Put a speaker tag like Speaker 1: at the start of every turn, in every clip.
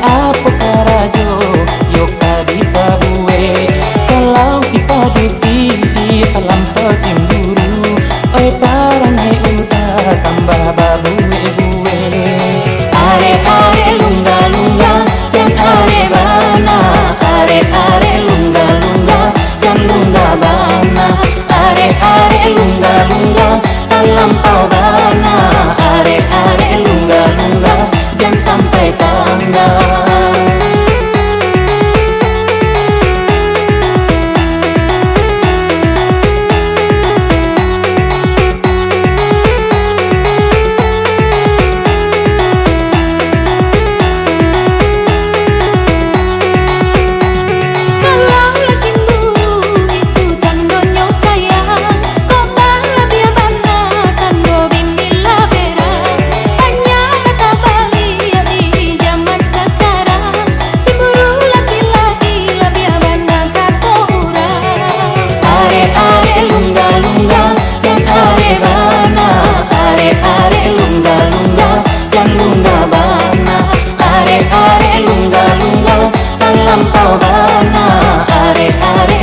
Speaker 1: apa karajo yo kadi pabue kalau si padu si dia terlampau cemburu oi parangai udah tambah babue bue are are lungga lungga jam are bana are are lungga lungga jam lungga bana are lungga lungga terlampau bana are lungga lungga jangan sampai tangga. Terlampau bana are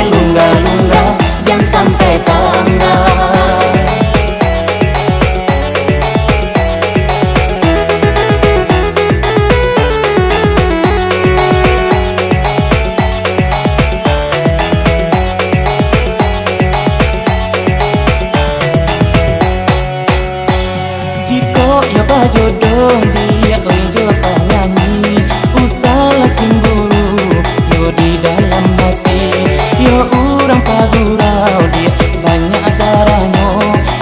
Speaker 1: lungga lungga jangan sampai tangga. Jika ya bajodoh dia oi jo penyanyi usalah cemburu di dalam hati yo urang pagurau dia banyak caranya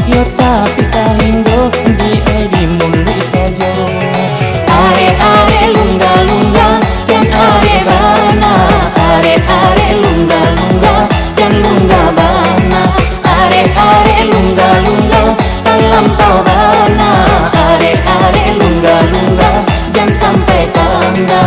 Speaker 1: yo tapi sahinggo di mulut saja are lungga lungga jan are bana are lungga lungga jan lungga bana are lungga lungga terlampau bana are lungga lungga jangan sampai tangga.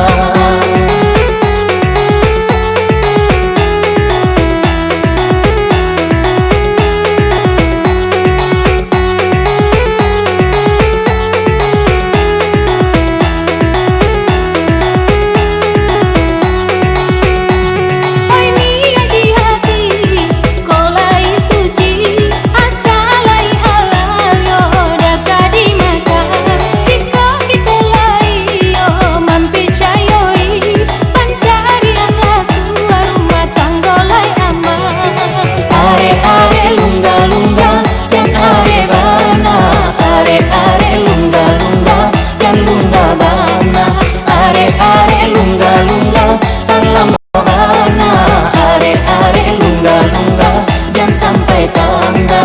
Speaker 1: Are lungga lungga terlampau bana are lungga lungga jangan sampai tangga.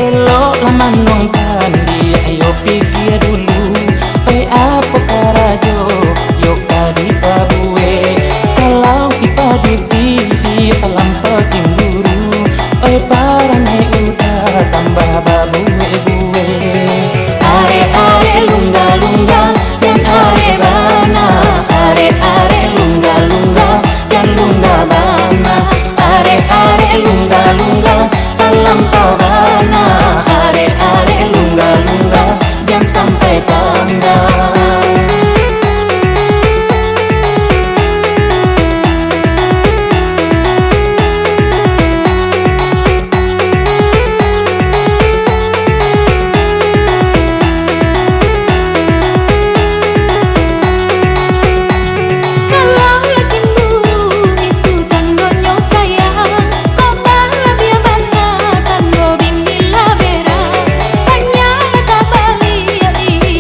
Speaker 1: Elok lama nongkan dia ayo pikir dulu apa karajo yo kadi pabue kalau si padu si dia terlampau cemburu oi parangai udah tambah babue bue are lungga lungga jan are bana are lungga lungga jan lungga bana are lungga lungga terlampau bana are lungga lungga jangan sampai tangga.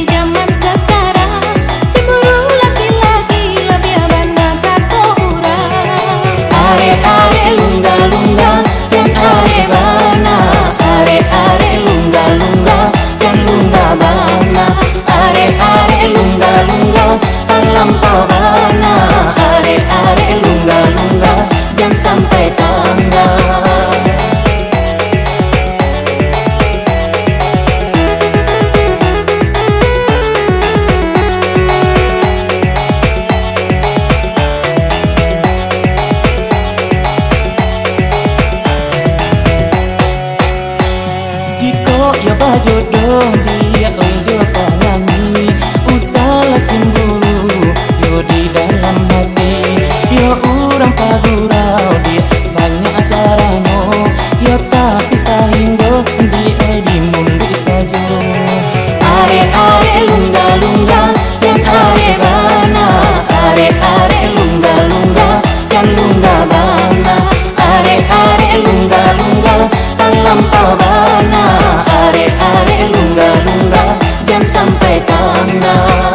Speaker 1: Zaman sekarang sampai tangan.